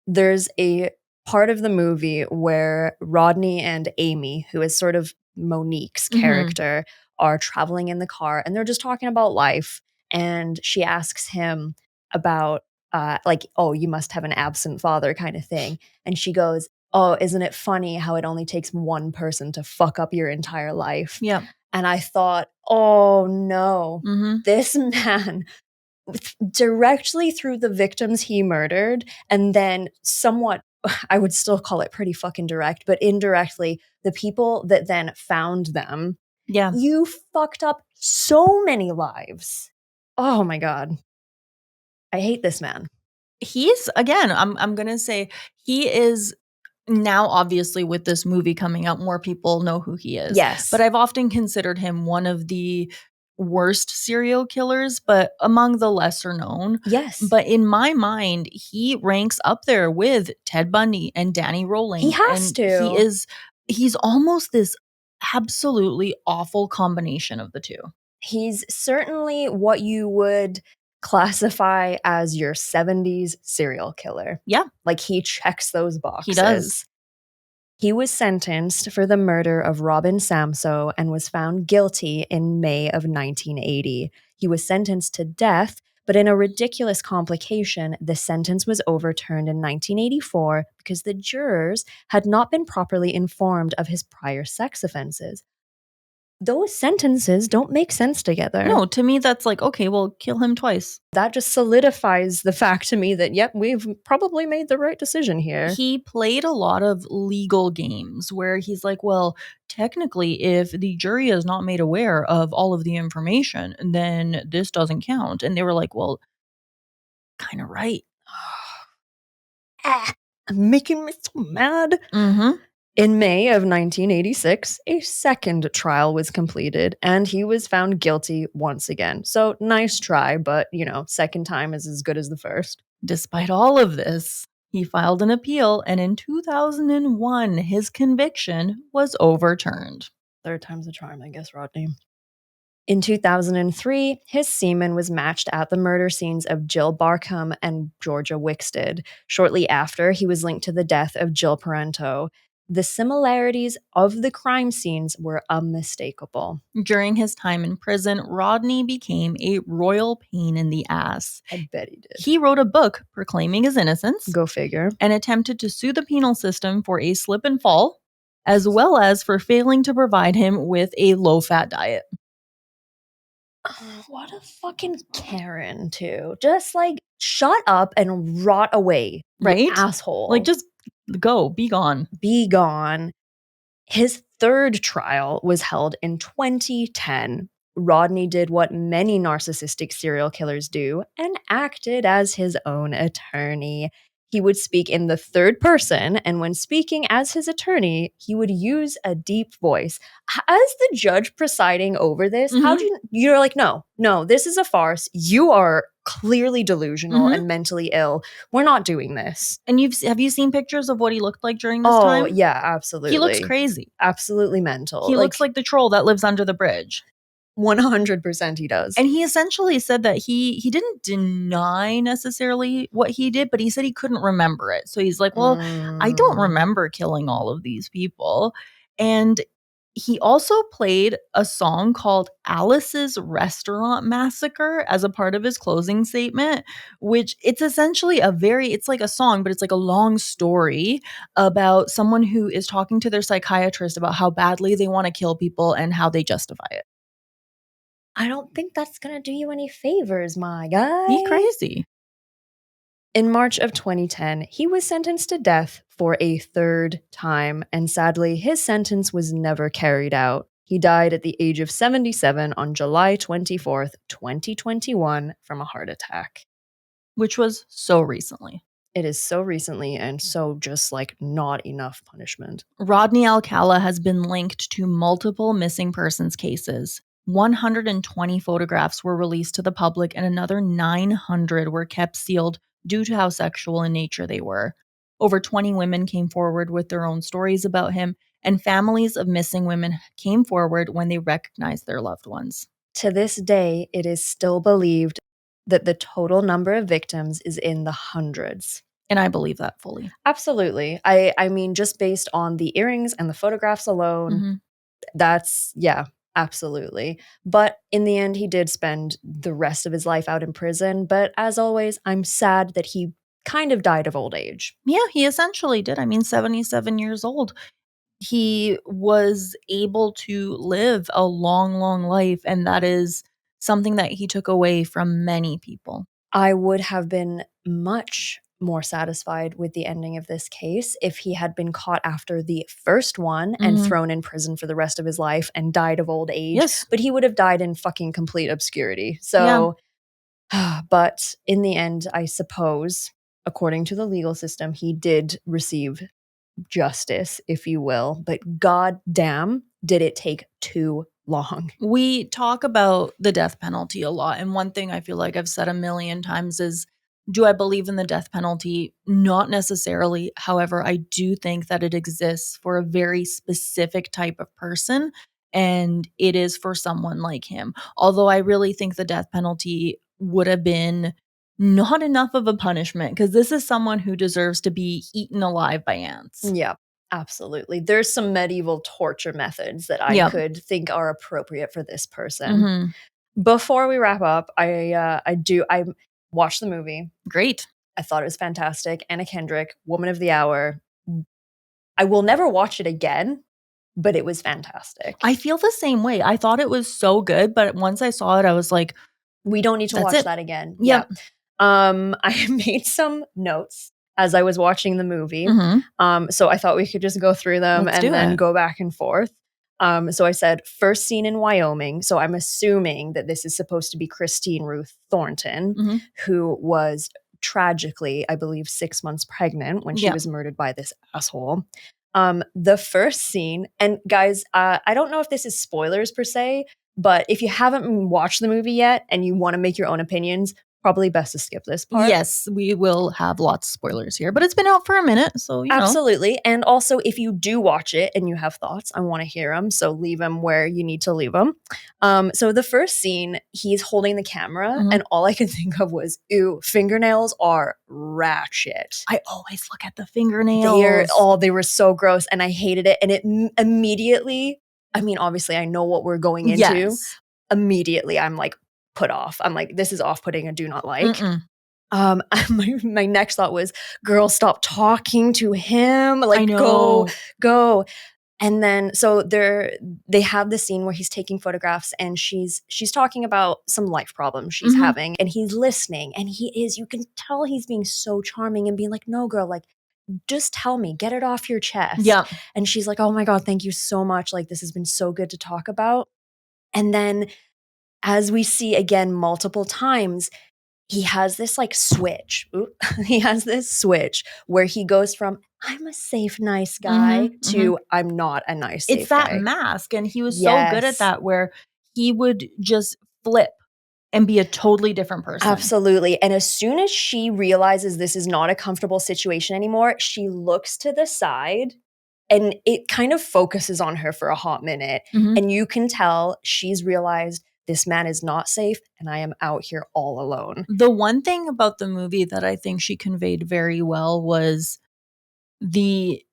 There's a part of the movie where Rodney and Amy, who is sort of Monique's character, are traveling in the car and they're just talking about life. And she asks him about oh, you must have an absent father kind of thing. And she goes, oh, isn't it funny how it only takes one person to fuck up your entire life? Yeah. And I thought, oh no, Mm-hmm. this man directly through the victims he murdered, and then somewhat, I would still call it pretty fucking direct, but indirectly, the people that then found them. Yeah. You fucked up so many lives. Oh my God. I hate this man. He's, again, I'm going to say he is now, obviously, with this movie coming out, more people know who he is. Yes. But I've often considered him one of the worst serial killers, but among the lesser known. Yes. But in my mind, he ranks up there with Ted Bundy and Danny Rolling. He has to. He's almost this absolutely awful combination of the two. He's certainly what you would classify as your 70s serial killer. Yeah. Like he checks those boxes. He does. He was sentenced for the murder of Robin Samso and was found guilty in May of 1980. He was sentenced to death, but in a ridiculous complication, the sentence was overturned in 1984 because the jurors had not been properly informed of his prior sex offenses. Those sentences don't make sense together. No, to me, that's like, okay, well, kill him twice. That just solidifies the fact to me that, yep, we've probably made the right decision here. He played a lot of legal games where he's like, well, technically, if the jury is not made aware of all of the information, then this doesn't count. And they were like, well, kind of right. Making me so mad. Mm-hmm. In May of 1986, a second trial was completed and he was found guilty once again. So nice try, but, second time is as good as the first. Despite all of this, he filed an appeal, and in 2001, his conviction was overturned. Third time's a charm, I guess, Rodney. In 2003, his semen was matched at the murder scenes of Jill Barcombe and Georgia Wixted. Shortly after, he was linked to the death of Jill Parento. The similarities of the crime scenes were unmistakable. During his time in prison, Rodney became a royal pain in the ass. I bet he did. He wrote a book proclaiming his innocence. Go figure. And attempted to sue the penal system for a slip and fall, as well as for failing to provide him with a low-fat diet. What a fucking Karen, too. Just, shut up and rot away. Right? Asshole. Just go. Be gone. Be gone. His third trial was held in 2010. Rodney did what many narcissistic serial killers do and acted as his own attorney. He would speak in the third person, and when speaking as his attorney, he would use a deep voice. As the judge presiding over this, how do you're like, no, this is a farce. You are clearly delusional and mentally ill. We're not doing this. And have you seen pictures of what he looked like during this time? Oh, yeah, absolutely. He looks crazy. Absolutely mental. He looks like the troll that lives under the bridge. 100% he does. And he essentially said that he didn't deny necessarily what he did, but he said he couldn't remember it. So he's like, well, I don't remember killing all of these people. And he also played a song called Alice's Restaurant Massacre as a part of his closing statement, which it's essentially it's like a song, but it's like a long story about someone who is talking to their psychiatrist about how badly they want to kill people and how they justify it. I don't think that's going to do you any favors, my guy. He's crazy. In March of 2010, he was sentenced to death for a third time, and sadly, his sentence was never carried out. He died at the age of 77 on July 24th, 2021, from a heart attack. Which was so recently. It is so recently and so just like not enough punishment. Rodney Alcala has been linked to multiple missing persons cases. 120 photographs were released to the public and another 900 were kept sealed due to how sexual in nature they were. Over 20 women came forward with their own stories about him, and families of missing women came forward when they recognized their loved ones. To this day, it is still believed that the total number of victims is in the hundreds. And I believe that fully. Absolutely. I mean, just based on the earrings and the photographs alone, that's, yeah. Absolutely. But in the end, he did spend the rest of his life out in prison. But as always, I'm sad that he kind of died of old age. Yeah, he essentially did. I mean, 77 years old. He was able to live a long, long life. And that is something that he took away from many people. I would have been much more satisfied with the ending of this case if he had been caught after the first one and thrown in prison for the rest of his life and died of old age. Yes. But he would have died in fucking complete obscurity. So, but in the end, I suppose, according to the legal system, he did receive justice, if you will. But goddamn, did it take too long. We talk about the death penalty a lot. And one thing I feel like I've said a million times is, do I believe in the death penalty? Not necessarily. However, I do think that it exists for a very specific type of person, and it is for someone like him. Although I really think the death penalty would have been not enough of a punishment, because this is someone who deserves to be eaten alive by ants. Yeah, absolutely. There's some medieval torture methods that I could think are appropriate for this person. Before we wrap up, I watched the movie. Great. I thought it was fantastic. Anna Kendrick, Woman of the Hour. I will never watch it again, but it was fantastic. I feel the same way. I thought it was so good, but once I saw it, I was like, we don't need to watch that again. Yep. I made some notes as I was watching the movie. So I thought we could just go through them then go back and forth. So I said, first scene in Wyoming. So I'm assuming that this is supposed to be Christine Ruth Thornton, who was tragically, I believe, 6 months pregnant when she was murdered by this asshole. The first scene, and guys, I don't know if this is spoilers per se, but if you haven't watched the movie yet and you want to make your own opinions, probably best to skip this part. Yes, we will have lots of spoilers here, but it's been out for a minute, so you know. Absolutely. And also, if you do watch it and you have thoughts, I want to hear them, so leave them where you need to leave them. So the first scene, he's holding the camera, and all I could think of was, ew, fingernails are ratchet. I always look at the fingernails. They were so gross, and I hated it. And it immediately, I mean, obviously, I know what we're going into. Yes. Immediately, I'm like, put off. I'm like, this is off-putting and do not like. My next thought was, girl, stop talking to him. Like, go. And then, so they have the scene where he's taking photographs and she's talking about some life problems she's having, and he's listening, and you can tell he's being so charming and being like, no, girl, like, just tell me, get it off your chest. Yeah. And she's like, oh my God, thank you so much. Like, this has been so good to talk about. And then as we see again multiple times, he has this like switch. He has this switch where he goes from I'm a safe, nice guy to I'm not a nice, safe guy. It's that mask. And he was so good at that where he would just flip and be a totally different person. Absolutely. And as soon as she realizes this is not a comfortable situation anymore, she looks to the side and it kind of focuses on her for a hot minute. And you can tell she's realized this man is not safe and I am out here all alone. The one thing about the movie that I think she conveyed very well was the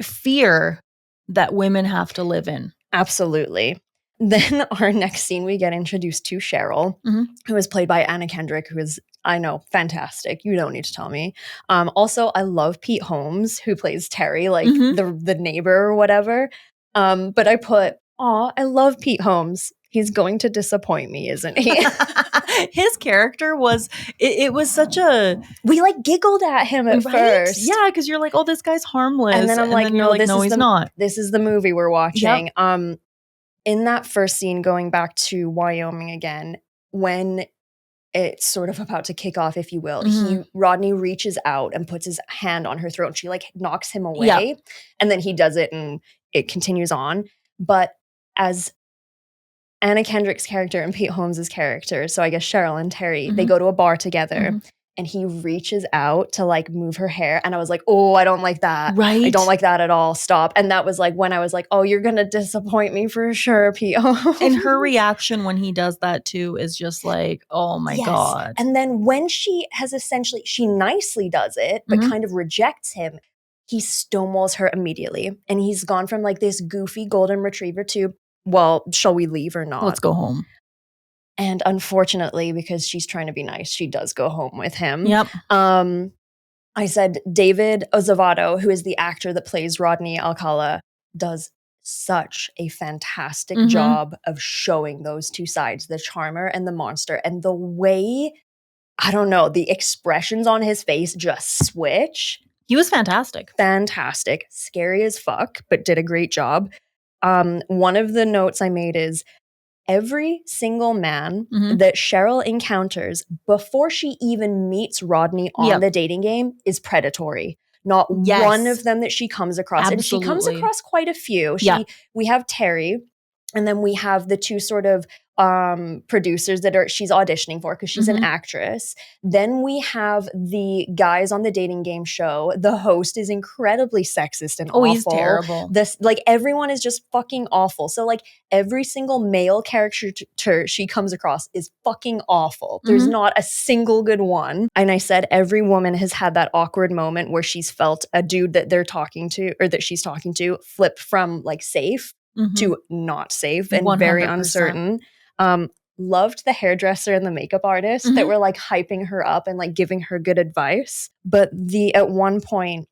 fear that women have to live in. Absolutely. Then our next scene, we get introduced to Cheryl, who is played by Anna Kendrick, who is, I know, fantastic. You don't need to tell me. Also, I love Pete Holmes, who plays Terry, like the neighbor or whatever. But I put, I love Pete Holmes. He's going to disappoint me, isn't he? His character was, it was such a... We like giggled at him at first. Yeah, because you're like, oh, this guy's harmless. And then I'm like, no, he's not. This is the movie we're watching. Yep. In that first scene, going back to Wyoming again, when it's sort of about to kick off, if you will, Rodney reaches out and puts his hand on her throat and she like knocks him away. Yeah. And then he does it and it continues on. But as Anna Kendrick's character and Pete Holmes' character, so I guess Cheryl and Terry, they go to a bar together and he reaches out to like move her hair. And I was like, oh, I don't like that. Right. I don't like that at all. Stop. And that was like when I was like, oh, you're going to disappoint me for sure, Pete Holmes. And her reaction when he does that too is just like, oh my God. And then when she has essentially, she nicely does it, but kind of rejects him, he stonewalls her immediately. And he's gone from like this goofy golden retriever to, well, shall we leave or not? Let's go home. And unfortunately, because she's trying to be nice, she does go home with him. Yep. I said David Ozzavato, who is the actor that plays Rodney Alcala, does such a fantastic job of showing those two sides, the charmer and the monster. And the way, I don't know, the expressions on his face just switch. He was fantastic. Fantastic. Scary as fuck, but did a great job. One of the notes I made is every single man that Cheryl encounters before she even meets Rodney on the dating game is predatory. Not one of them that she comes across. Absolutely. And she comes across quite a few. We have Terry, and then we have the two sort of producers that she's auditioning for because she's an actress. Then we have the guys on the dating game show. The host is incredibly sexist and awful. He's terrible. Like everyone is just fucking awful. So like every single male character she comes across is fucking awful. There's not a single good one. And I said every woman has had that awkward moment where she's felt a dude that they're talking to or that she's talking to flip from like safe to not safe and 100%. Very uncertain. Loved the hairdresser and the makeup artist that were like hyping her up and like giving her good advice. But at one point,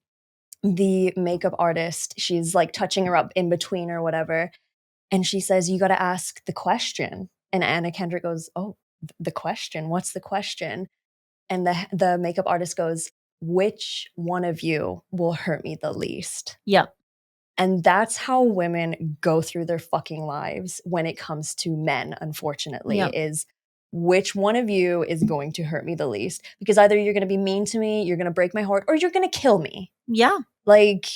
the makeup artist, she's like touching her up in between or whatever. And she says, you got to ask the question. And Anna Kendrick goes, oh, the question? What's the question? And the makeup artist goes, which one of you will hurt me the least? Yeah. And that's how women go through their fucking lives when it comes to men, unfortunately, is which one of you is going to hurt me the least? Because either you're going to be mean to me, you're going to break my heart, or you're going to kill me. Yeah. Like,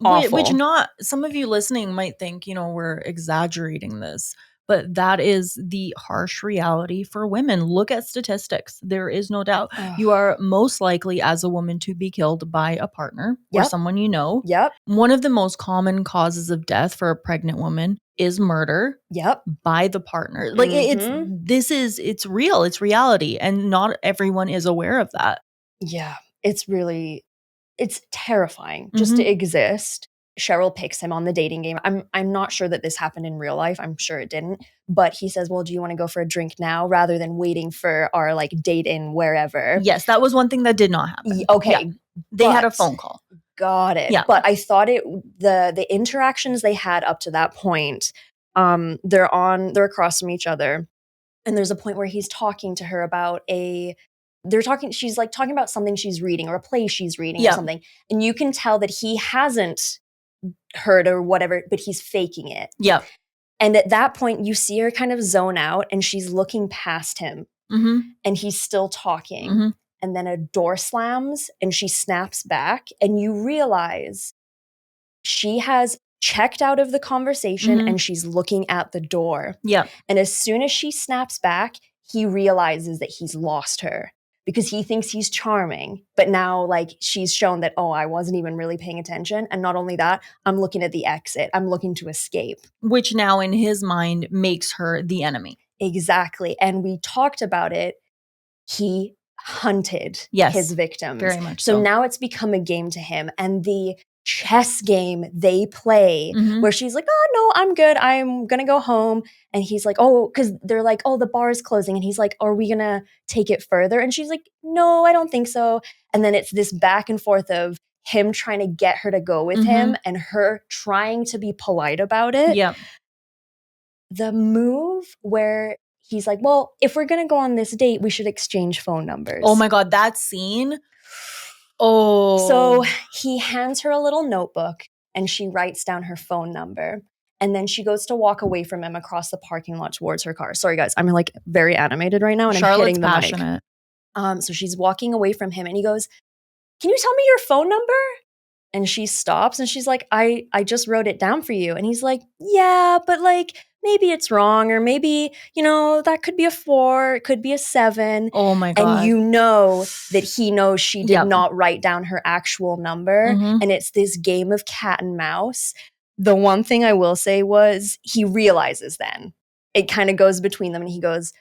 awful. Which some of you listening might think, we're exaggerating this. But that is the harsh reality for women. Look at statistics. There is no doubt. You are most likely as a woman to be killed by a partner or someone you know. Yep. One of the most common causes of death for a pregnant woman is murder. Yep. By the partner. Like it's real. It's reality. And not everyone is aware of that. Yeah. It's terrifying just to exist. Cheryl picks him on the dating game. I'm not sure that this happened in real life. I'm sure it didn't. But he says, well, do you want to go for a drink now rather than waiting for our like date in wherever? Yes, that was one thing that did not happen. Okay. Yeah. They had a phone call. Got it. Yeah. But I thought the interactions they had up to that point, they're across from each other. And there's a point where he's talking to her about a she's like talking about something she's reading or a play she's reading or something. And you can tell that he hasn't heard or whatever, but he's faking it. Yep. And at that point, you see her kind of zone out and she's looking past him and he's still talking. And then a door slams and she snaps back and you realize she has checked out of the conversation and she's looking at the door. Yep. And as soon as she snaps back, he realizes that he's lost her because he thinks he's charming. But now like she's shown that, oh, I wasn't even really paying attention. And not only that, I'm looking at the exit. I'm looking to escape. Which now in his mind makes her the enemy. Exactly. And we talked about it. He hunted his victims. Very much so. Now it's become a game to him. And the chess game they play where she's like, oh, no, I'm good. I'm going to go home. And he's like, oh, because they're like, oh, the bar is closing. And he's like, are we going to take it further? And she's like, no, I don't think so. And then it's this back and forth of him trying to get her to go with him and her trying to be polite about it. Yep. The move where he's like, well, if we're going to go on this date, we should exchange phone numbers. Oh my God, that scene. Oh. So he hands her a little notebook and she writes down her phone number. And then she goes to walk away from him across the parking lot towards her car. Sorry, guys. I'm like very animated right now and I'm hitting the passionate. Mic. So she's walking away from him and he goes, can you tell me your phone number? And she stops and she's like, I just wrote it down for you. And he's like, yeah, but like maybe it's wrong or maybe, you know, that could be a 4, it could be a 7. Oh my God. And you know that he knows she did not write down her actual number. And it's this game of cat and mouse. The one thing I will say was he realizes then. It kind of goes between them and he goes,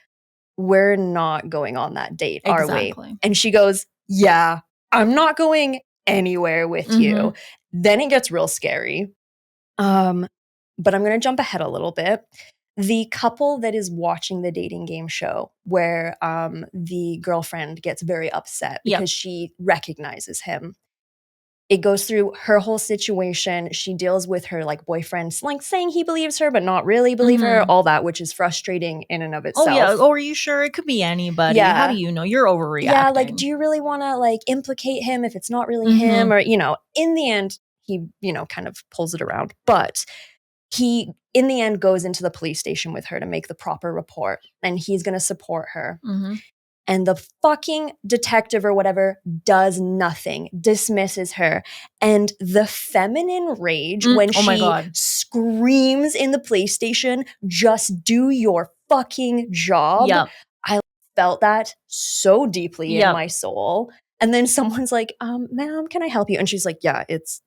we're not going on that date, are we? And she goes, yeah, I'm not going anywhere with you. Then it gets real scary. But I'm going to jump ahead a little bit. The couple that is watching the dating game show where the girlfriend gets very upset because she recognizes him. It goes through her whole situation. She deals with her like boyfriend like saying he believes her, but not really believe her, all that, which is frustrating in and of itself. Oh yeah. Oh, are you sure? It could be anybody. Yeah. How do you know? You're overreacting. Yeah. Like, do you really want to like implicate him if it's not really him? Or, you know, in the end, he, you know, kind of pulls it around. But he, in the end, goes into the police station with her to make the proper report. And he's going to support her. And the fucking detective or whatever does nothing, dismisses her. And the feminine rage when she screams in the police station, just do your fucking job. I felt that so deeply in my soul. And then someone's like, ma'am, can I help you? And she's like, yeah, it's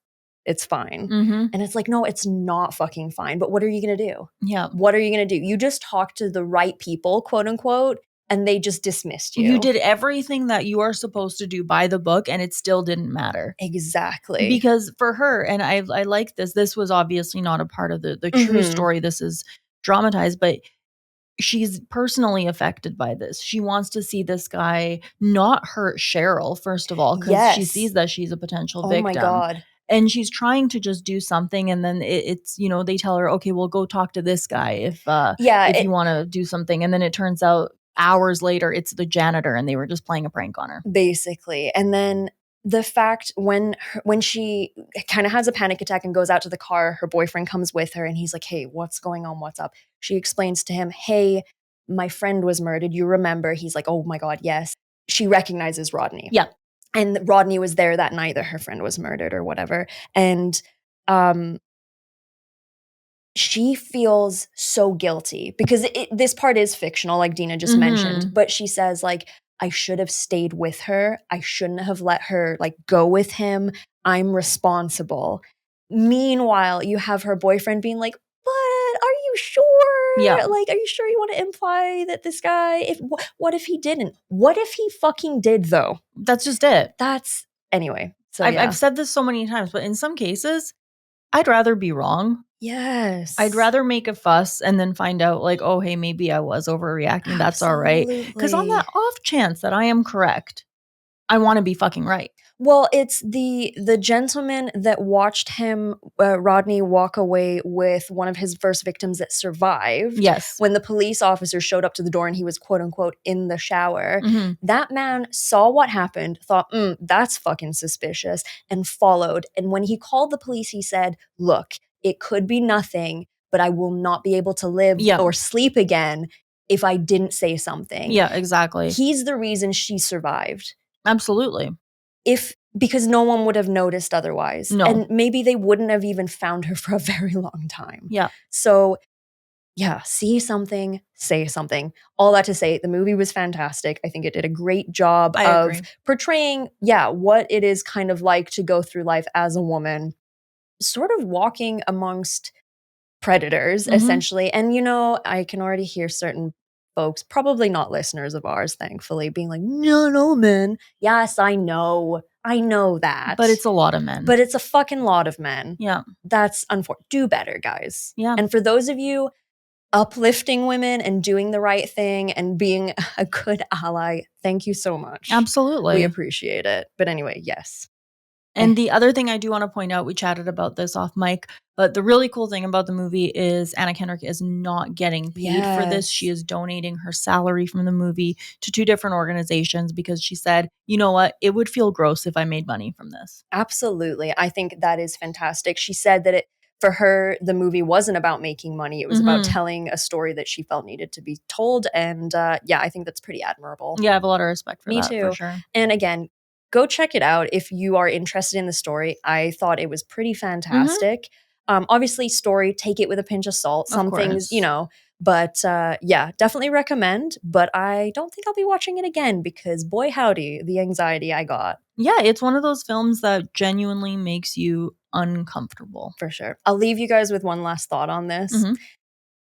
fine. And it's like, no, it's not fucking fine. But what are you going to do? What are you going to do? You just talked to the right people, quote unquote, and they just dismissed you. You did everything that you are supposed to do by the book, and it still didn't matter. Exactly. Because for her, and I like this, this was obviously not a part of the true story. This is dramatized, but she's personally affected by this. She wants to see this guy not hurt Cheryl, first of all, because she sees that she's a potential victim. Oh my God. And she's trying to just do something. And then it's, you know, they tell her, okay, well, go talk to this guy if you want to do something. And then it turns out hours later, it's the janitor and they were just playing a prank on her. Basically. And then the fact when she kind of has a panic attack and goes out to the car, her boyfriend comes with her and he's like, hey, what's going on? What's up? She explains to him, hey, my friend was murdered. You remember? He's like, oh my God, yes. She recognizes Rodney. Yeah. And Rodney was there that night that her friend was murdered or whatever. And she feels so guilty because this part is fictional, like Dina just mentioned. But she says, like, I should have stayed with her. I shouldn't have let her, like, go with him. I'm responsible. Meanwhile, you have her boyfriend being like, but are you sure? Yeah. Like, are you sure you want to imply that this guy, what if he didn't? What if he fucking did, though? That's just it. Anyway. So I've said this so many times, but in some cases, I'd rather be wrong. Yes. I'd rather make a fuss and then find out like, oh, hey, maybe I was overreacting. That's all right. Because on that off chance that I am correct, I want to be fucking right. Well, it's the gentleman that watched him, Rodney, walk away with one of his first victims that survived. Yes. When the police officer showed up to the door and he was quote unquote in the shower, Mhm. that man saw what happened, thought, that's fucking suspicious, and followed. And when he called the police, he said, look, it could be nothing, but I will not be able to live Yeah. or sleep again if I didn't say something. Yeah, exactly. He's the reason she survived. Absolutely. Because no one would have noticed otherwise. No. And maybe they wouldn't have even found her for a very long time. Yeah. So, yeah, see something, say something. All that to say, the movie was fantastic. I think it did a great job of portraying, what it is kind of like to go through life as a woman, sort of walking amongst predators, essentially. And, I can already hear certain folks, probably not listeners of ours, thankfully, being like, no, man. Yes, I know that. But it's a lot of men. But it's a fucking lot of men. Yeah. That's unfortunate. Do better, guys. Yeah. And for those of you uplifting women and doing the right thing and being a good ally, thank you so much. Absolutely. We appreciate it. But anyway, yes. And the other thing I do want to point out, we chatted about this off mic, but the really cool thing about the movie is Anna Kendrick is not getting paid for this. She is donating her salary from the movie to 2 different organizations because she said, you know what, it would feel gross if I made money from this. Absolutely. I think that is fantastic. She said that for her, the movie wasn't about making money. It was about telling a story that she felt needed to be told. And I think that's pretty admirable. Yeah, I have a lot of respect for Me that. too. For sure. And again, go check it out if you are interested in the story. I thought it was pretty fantastic. Obviously, story, take it with a pinch of salt. Some things, but definitely recommend. But I don't think I'll be watching it again because boy howdy, the anxiety I got. Yeah, it's one of those films that genuinely makes you uncomfortable. For sure. I'll leave you guys with one last thought on this.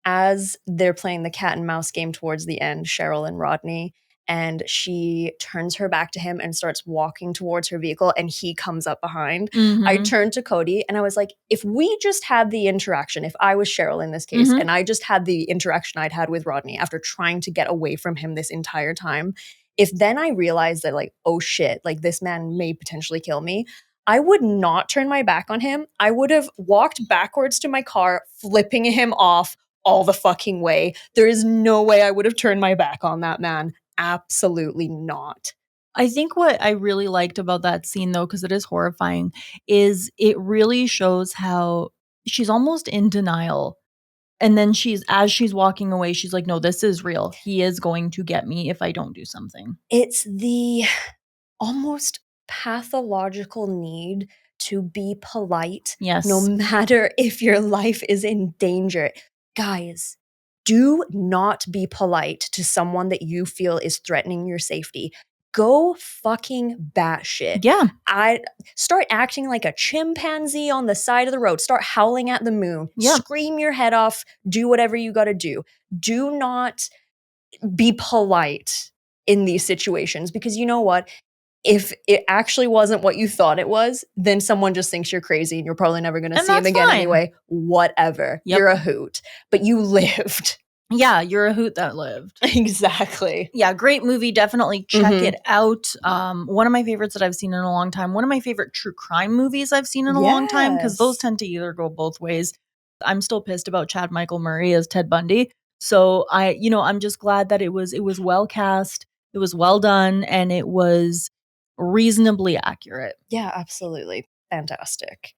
As they're playing the cat and mouse game towards the end, Cheryl and Rodney, and she turns her back to him and starts walking towards her vehicle and he comes up behind. I turned to Cody and I was like, if we just had the interaction, if I was Cheryl in this case, and I just had the interaction I'd had with Rodney after trying to get away from him this entire time, if then I realized that like, oh shit, like this man may potentially kill me, I would not turn my back on him. I would have walked backwards to my car, flipping him off all the fucking way. There is no way I would have turned my back on that man. Absolutely not. I think what I really liked about that scene, though, because it is horrifying, is it really shows how she's almost in denial. And then as she's walking away, she's like, no, this is real. He is going to get me if I don't do something. It's the almost pathological need to be polite. Yes. No matter if your life is in danger. Guys, do not be polite to someone that you feel is threatening your safety. Go fucking batshit. Yeah. Start acting like a chimpanzee on the side of the road. Start howling at the moon. Yeah. Scream your head off. Do whatever you got to do. Do not be polite in these situations because you know what? If it actually wasn't what you thought it was, then someone just thinks you're crazy and you're probably never going to see him again anyway. Whatever. Yep. You're a hoot. But you lived. Yeah, you're a hoot that lived. Exactly. Yeah, great movie. Definitely check it out. One of my favorites that I've seen in a long time. One of my favorite true crime movies I've seen in a long time because those tend to either go both ways. I'm still pissed about Chad Michael Murray as Ted Bundy. So I'm just glad that it was well cast, it was well done, and it was reasonably accurate. Yeah, absolutely. Fantastic.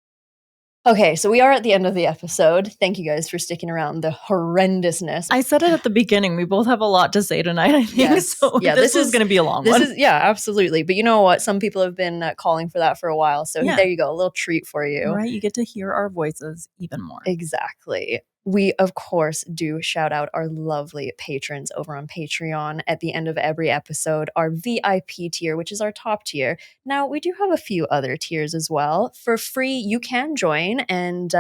Okay, so we are at the end of the episode. Thank you guys for sticking around the horrendousness. I said it at the beginning. We both have a lot to say tonight, I think. Yes. So yeah, this is going to be a long one. Yeah, absolutely. But you know what? Some people have been calling for that for a while. So there you go. A little treat for you. Right. You get to hear our voices even more. Exactly. We, of course, do shout out our lovely patrons over on Patreon at the end of every episode, our VIP tier, which is our top tier. Now, we do have a few other tiers as well. For free, you can join, and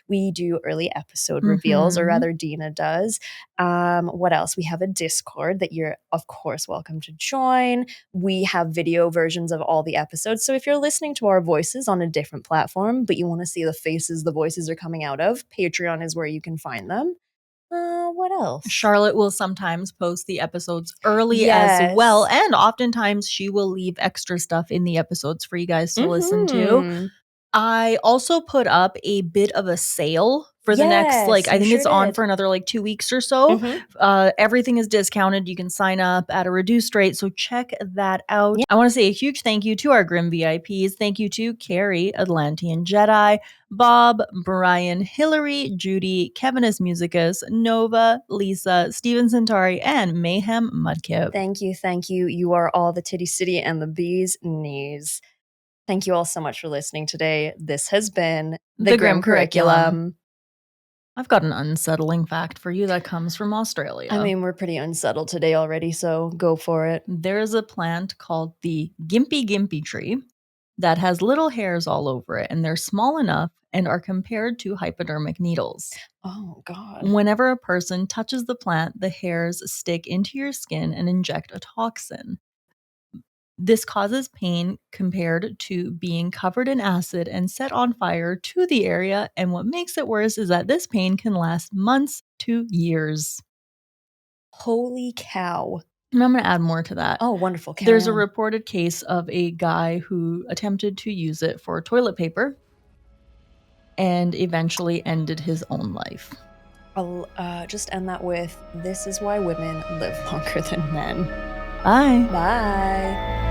we do early episode reveals, or rather, Dina does. What else? We have a Discord that you're, of course, welcome to join. We have video versions of all the episodes. So if you're listening to our voices on a different platform, but you want to see the faces the voices are coming out of, Patreon is where you can find them. What else? Charlotte will sometimes post the episodes early as well. And oftentimes she will leave extra stuff in the episodes for you guys to listen to. I also put up a bit of a sale for the next, I think it's on for another 2 weeks or so. Everything is discounted. You can sign up at a reduced rate. So check that out. I want to say a huge thank you to our Grim VIPs. Thank you to Carrie, Atlantean Jedi, Bob, Brian, Hillary, Judy, Kevinus Musicus, Nova, Lisa, Steven Centauri, and Mayhem Mudkip. Thank you. Thank you. You are all the Titty City and the Bee's Knees. Thank you all so much for listening today. This has been the Grim Curriculum. I've got an unsettling fact for you that comes from Australia. I mean, we're pretty unsettled today already, so go for it. There is a plant called the Gimpy Gimpy tree that has little hairs all over it, and they're small enough and are compared to hypodermic needles. Oh, God. Whenever a person touches the plant, the hairs stick into your skin and inject a toxin. This causes pain compared to being covered in acid and set on fire to the area, and what makes it worse is that this pain can last months to years. Holy cow. And I'm going to add more to that. Oh, wonderful. There's a reported case of a guy who attempted to use it for toilet paper and eventually ended his own life. I'll just end that with, this is why women live longer than men. Bye. Bye.